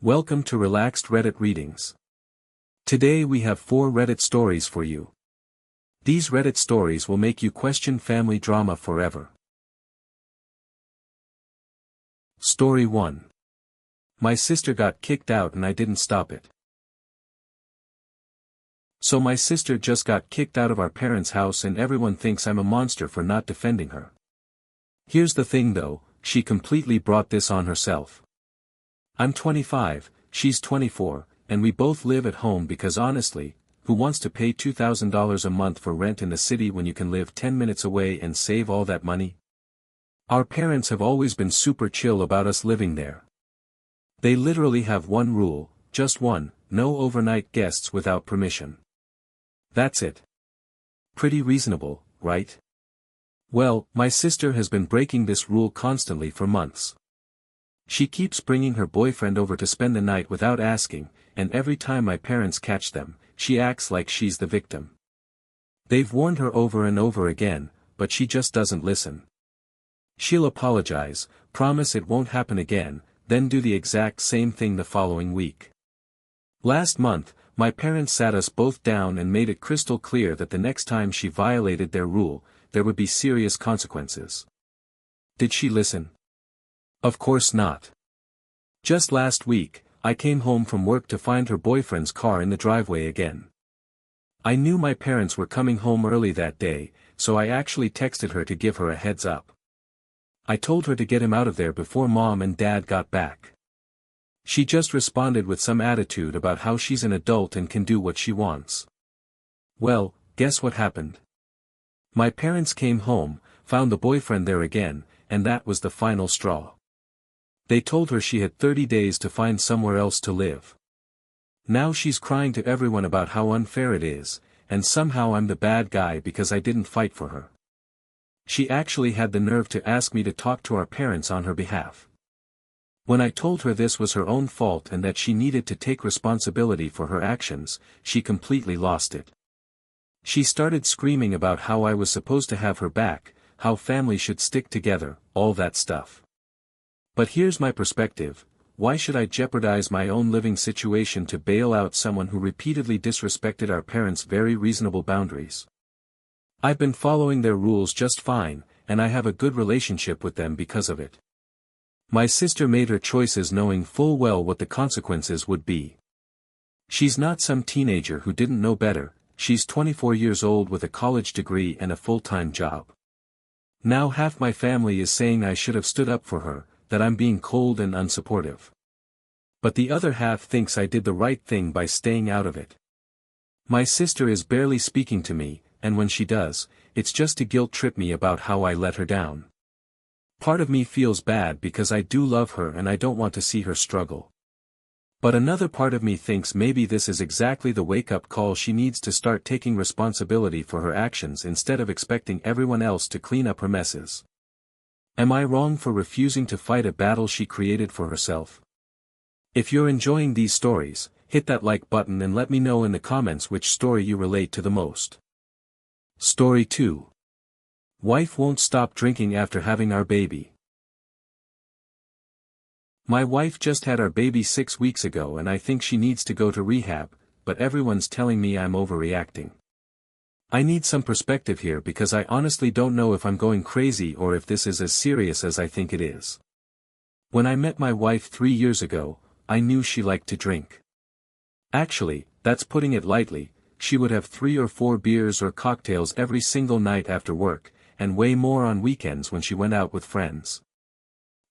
Welcome to Relaxed Reddit Readings. Today we have 4 Reddit stories for you. These Reddit stories will make you question family drama forever. Story 1. My sister got kicked out and I didn't stop it. So my sister just got kicked out of our parents' house and everyone thinks I'm a monster for not defending her. Here's the thing though, she completely brought this on herself. I'm 25, she's 24, and we both live at home because honestly, who wants to pay $2,000 a month for rent in the city when you can live 10 minutes away and save all that money? Our parents have always been super chill about us living there. They literally have one rule, just one, no overnight guests without permission. That's it. Pretty reasonable, right? Well, my sister has been breaking this rule constantly for months. She keeps bringing her boyfriend over to spend the night without asking, and every time my parents catch them, she acts like she's the victim. They've warned her over and over again, but she just doesn't listen. She'll apologize, promise it won't happen again, then do the exact same thing the following week. Last month, my parents sat us both down and made it crystal clear that the next time she violated their rule, there would be serious consequences. Did she listen? Of course not. Just last week, I came home from work to find her boyfriend's car in the driveway again. I knew my parents were coming home early that day, so I actually texted her to give her a heads up. I told her to get him out of there before Mom and Dad got back. She just responded with some attitude about how she's an adult and can do what she wants. Well, guess what happened? My parents came home, found the boyfriend there again, and that was the final straw. They told her she had 30 days to find somewhere else to live. Now she's crying to everyone about how unfair it is, and somehow I'm the bad guy because I didn't fight for her. She actually had the nerve to ask me to talk to our parents on her behalf. When I told her this was her own fault and that she needed to take responsibility for her actions, she completely lost it. She started screaming about how I was supposed to have her back, how family should stick together, all that stuff. But here's my perspective: why should I jeopardize my own living situation to bail out someone who repeatedly disrespected our parents' very reasonable boundaries? I've been following their rules just fine, and I have a good relationship with them because of it. My sister made her choices knowing full well what the consequences would be. She's not some teenager who didn't know better, she's 24 years old with a college degree and a full-time job. Now half my family is saying I should have stood up for her, that I'm being cold and unsupportive. But the other half thinks I did the right thing by staying out of it. My sister is barely speaking to me, and when she does, it's just to guilt-trip me about how I let her down. Part of me feels bad because I do love her and I don't want to see her struggle. But another part of me thinks maybe this is exactly the wake-up call she needs to start taking responsibility for her actions instead of expecting everyone else to clean up her messes. Am I wrong for refusing to fight a battle she created for herself? If you're enjoying these stories, hit that like button and let me know in the comments which story you relate to the most. Story 2. Wife won't stop drinking after having our baby. My wife just had our baby 6 weeks ago and I think she needs to go to rehab, but everyone's telling me I'm overreacting. I need some perspective here because I honestly don't know if I'm going crazy or if this is as serious as I think it is. When I met my wife 3 years ago, I knew she liked to drink. Actually, that's putting it lightly, she would have 3 or 4 beers or cocktails every single night after work, and way more on weekends when she went out with friends.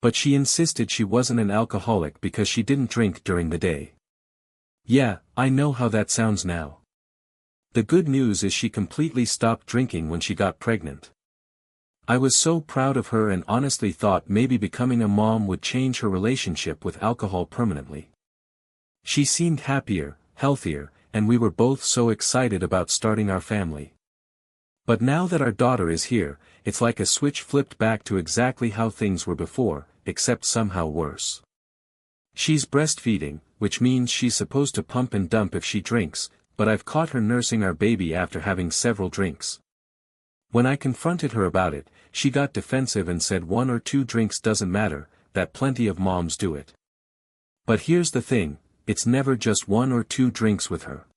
But she insisted she wasn't an alcoholic because she didn't drink during the day. Yeah, I know how that sounds now. The good news is she completely stopped drinking when she got pregnant. I was so proud of her and honestly thought maybe becoming a mom would change her relationship with alcohol permanently. She seemed happier, healthier, and we were both so excited about starting our family. But now that our daughter is here, it's like a switch flipped back to exactly how things were before, except somehow worse. She's breastfeeding, which means she's supposed to pump and dump if she drinks, but I've caught her nursing our baby after having several drinks. When I confronted her about it, she got defensive and said 1 or 2 drinks doesn't matter, that plenty of moms do it. But here's the thing, it's never just 1 or 2 drinks with her.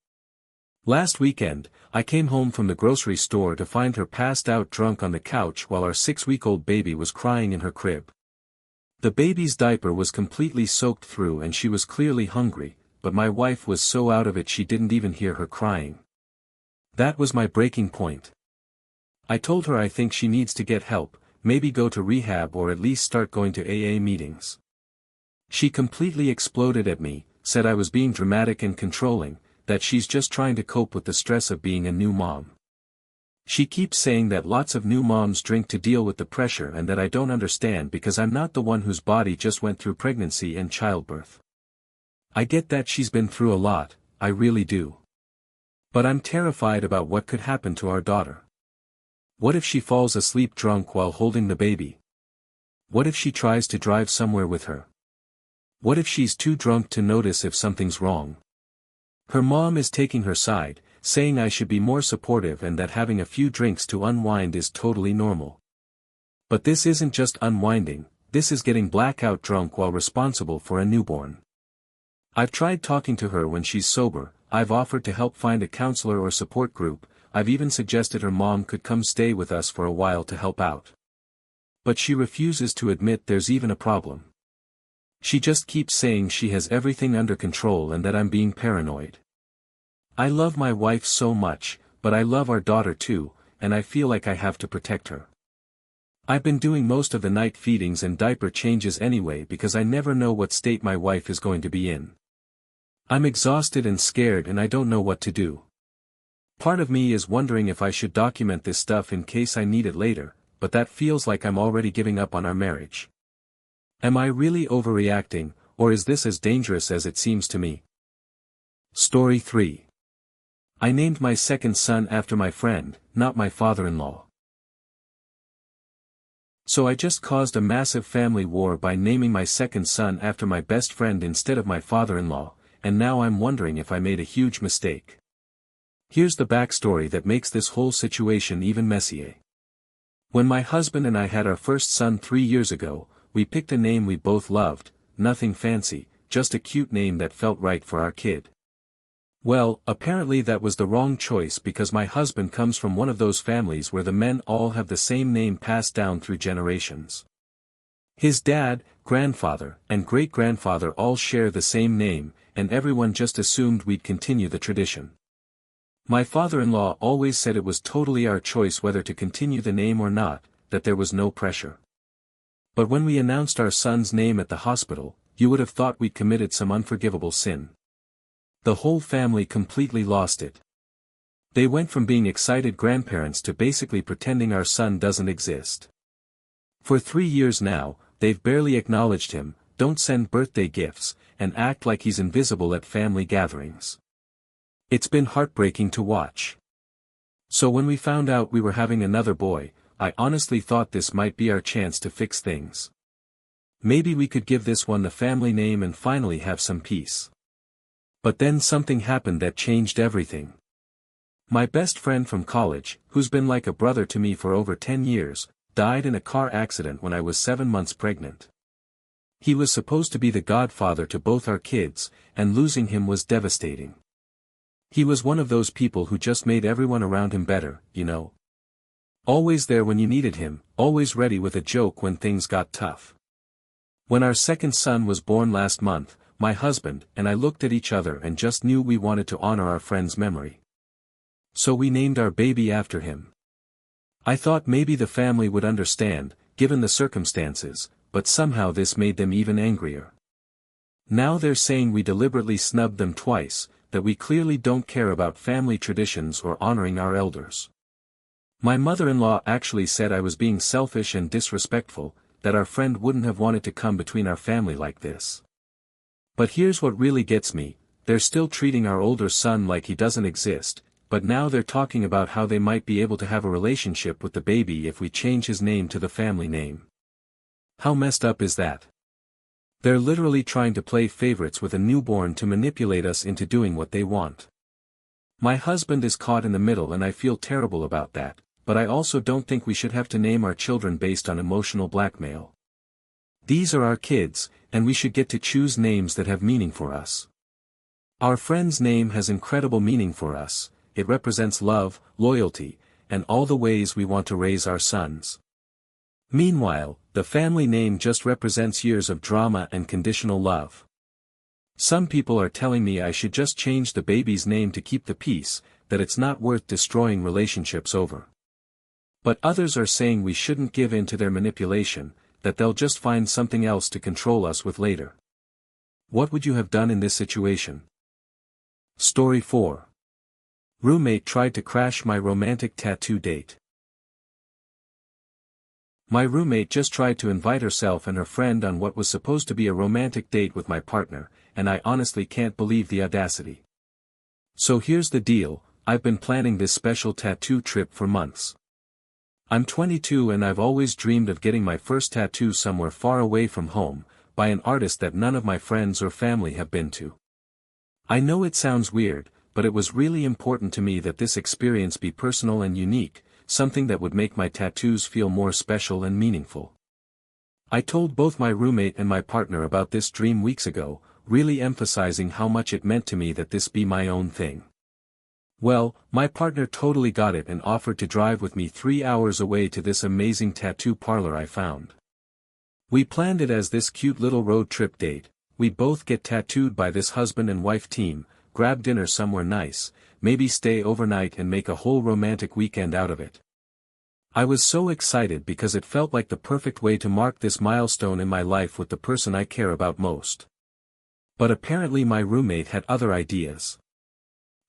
Last weekend, I came home from the grocery store to find her passed out drunk on the couch while our 6-week-old baby was crying in her crib. The baby's diaper was completely soaked through and she was clearly hungry, but my wife was so out of it she didn't even hear her crying. That was my breaking point. I told her I think she needs to get help, maybe go to rehab or at least start going to AA meetings. She completely exploded at me, said I was being dramatic and controlling, that she's just trying to cope with the stress of being a new mom. She keeps saying that lots of new moms drink to deal with the pressure and that I don't understand because I'm not the one whose body just went through pregnancy and childbirth. I get that she's been through a lot, I really do. But I'm terrified about what could happen to our daughter. What if she falls asleep drunk while holding the baby? What if she tries to drive somewhere with her? What if she's too drunk to notice if something's wrong? Her mom is taking her side, saying I should be more supportive and that having a few drinks to unwind is totally normal. But this isn't just unwinding, this is getting blackout drunk while responsible for a newborn. I've tried talking to her when she's sober, I've offered to help find a counselor or support group, I've even suggested her mom could come stay with us for a while to help out. But she refuses to admit there's even a problem. She just keeps saying she has everything under control and that I'm being paranoid. I love my wife so much, but I love our daughter too, and I feel like I have to protect her. I've been doing most of the night feedings and diaper changes anyway because I never know what state my wife is going to be in. I'm exhausted and scared and I don't know what to do. Part of me is wondering if I should document this stuff in case I need it later, but that feels like I'm already giving up on our marriage. Am I really overreacting, or is this as dangerous as it seems to me? Story 3. I named my second son after my friend, not my father-in-law. So I just caused a massive family war by naming my second son after my best friend instead of my father-in-law, and now I'm wondering if I made a huge mistake. Here's the backstory that makes this whole situation even messier. When my husband and I had our first son 3 years ago, we picked a name we both loved, nothing fancy, just a cute name that felt right for our kid. Well, apparently that was the wrong choice because my husband comes from one of those families where the men all have the same name passed down through generations. His dad, grandfather, and great-grandfather all share the same name, and everyone just assumed we'd continue the tradition. My father-in-law always said it was totally our choice whether to continue the name or not, that there was no pressure. But when we announced our son's name at the hospital, you would have thought we'd committed some unforgivable sin. The whole family completely lost it. They went from being excited grandparents to basically pretending our son doesn't exist. For 3 years now, they've barely acknowledged him, don't send birthday gifts, and act like he's invisible at family gatherings. It's been heartbreaking to watch. So when we found out we were having another boy, I honestly thought this might be our chance to fix things. Maybe we could give this one the family name and finally have some peace. But then something happened that changed everything. My best friend from college, who's been like a brother to me for over 10 years, died in a car accident when I was 7 months pregnant. He was supposed to be the godfather to both our kids, and losing him was devastating. He was one of those people who just made everyone around him better, you know. Always there when you needed him, always ready with a joke when things got tough. When our second son was born last month, my husband and I looked at each other and just knew we wanted to honor our friend's memory. So we named our baby after him. I thought maybe the family would understand, given the circumstances, but somehow this made them even angrier. Now they're saying we deliberately snubbed them twice, that we clearly don't care about family traditions or honoring our elders. My mother-in-law actually said I was being selfish and disrespectful, that our friend wouldn't have wanted to come between our family like this. But here's what really gets me, they're still treating our older son like he doesn't exist, but now they're talking about how they might be able to have a relationship with the baby if we change his name to the family name. How messed up is that? They're literally trying to play favorites with a newborn to manipulate us into doing what they want. My husband is caught in the middle and I feel terrible about that, but I also don't think we should have to name our children based on emotional blackmail. These are our kids, and we should get to choose names that have meaning for us. Our friend's name has incredible meaning for us. It represents love, loyalty, and all the ways we want to raise our sons. Meanwhile, the family name just represents years of drama and conditional love. Some people are telling me I should just change the baby's name to keep the peace, that it's not worth destroying relationships over. But others are saying we shouldn't give in to their manipulation, that they'll just find something else to control us with later. What would you have done in this situation? Story 4. Roommate tried to crash my romantic tattoo date. My roommate just tried to invite herself and her friend on what was supposed to be a romantic date with my partner, and I honestly can't believe the audacity. So here's the deal, I've been planning this special tattoo trip for months. I'm 22 and I've always dreamed of getting my first tattoo somewhere far away from home, by an artist that none of my friends or family have been to. I know it sounds weird, but it was really important to me that this experience be personal and unique, something that would make my tattoos feel more special and meaningful. I told both my roommate and my partner about this dream weeks ago, really emphasizing how much it meant to me that this be my own thing. Well, my partner totally got it and offered to drive with me 3 hours away to this amazing tattoo parlor I found. We planned it as this cute little road trip date. We both get tattooed by this husband and wife team, grab dinner somewhere nice, maybe stay overnight and make a whole romantic weekend out of it. I was so excited because it felt like the perfect way to mark this milestone in my life with the person I care about most. But apparently my roommate had other ideas.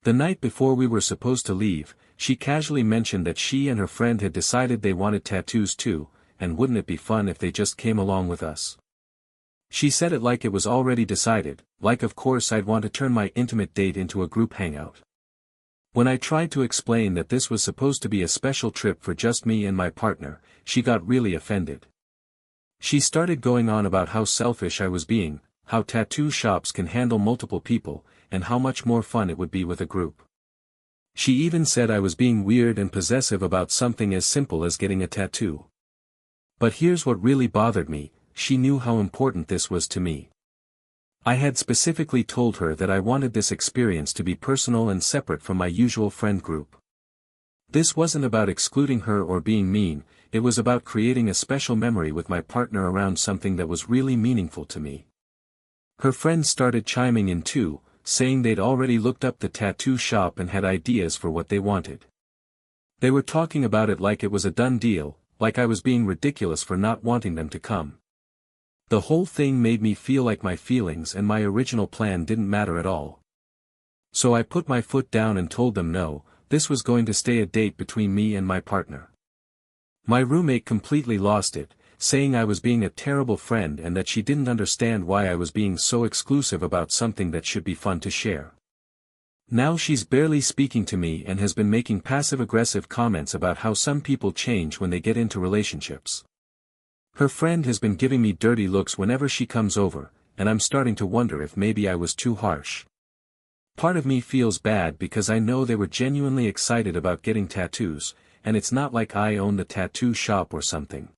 The night before we were supposed to leave, she casually mentioned that she and her friend had decided they wanted tattoos too, and wouldn't it be fun if they just came along with us? She said it like it was already decided, like of course I'd want to turn my intimate date into a group hangout. When I tried to explain that this was supposed to be a special trip for just me and my partner, she got really offended. She started going on about how selfish I was being, how tattoo shops can handle multiple people, and how much more fun it would be with a group. She even said I was being weird and possessive about something as simple as getting a tattoo. But here's what really bothered me, she knew how important this was to me. I had specifically told her that I wanted this experience to be personal and separate from my usual friend group. This wasn't about excluding her or being mean, it was about creating a special memory with my partner around something that was really meaningful to me. Her friends started chiming in too, saying they'd already looked up the tattoo shop and had ideas for what they wanted. They were talking about it like it was a done deal, like I was being ridiculous for not wanting them to come. The whole thing made me feel like my feelings and my original plan didn't matter at all. So I put my foot down and told them no, this was going to stay a date between me and my partner. My roommate completely lost it, saying I was being a terrible friend and that she didn't understand why I was being so exclusive about something that should be fun to share. Now she's barely speaking to me and has been making passive-aggressive comments about how some people change when they get into relationships. Her friend has been giving me dirty looks whenever she comes over, and I'm starting to wonder if maybe I was too harsh. Part of me feels bad because I know they were genuinely excited about getting tattoos, and it's not like I own the tattoo shop or something.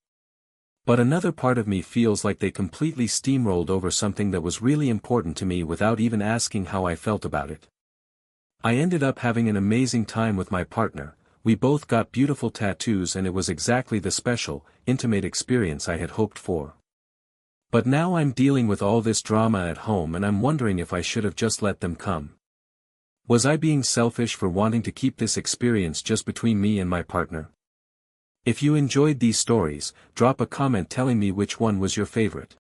But another part of me feels like they completely steamrolled over something that was really important to me without even asking how I felt about it. I ended up having an amazing time with my partner. We both got beautiful tattoos and it was exactly the special, intimate experience I had hoped for. But now I'm dealing with all this drama at home and I'm wondering if I should have just let them come. Was I being selfish for wanting to keep this experience just between me and my partner? If you enjoyed these stories, drop a comment telling me which one was your favorite.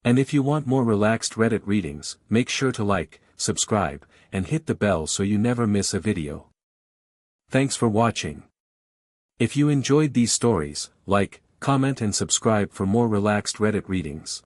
And if you want more relaxed Reddit readings, make sure to like, subscribe, and hit the bell so you never miss a video. Thanks for watching. If you enjoyed these stories, like, comment and subscribe for more relaxed Reddit readings.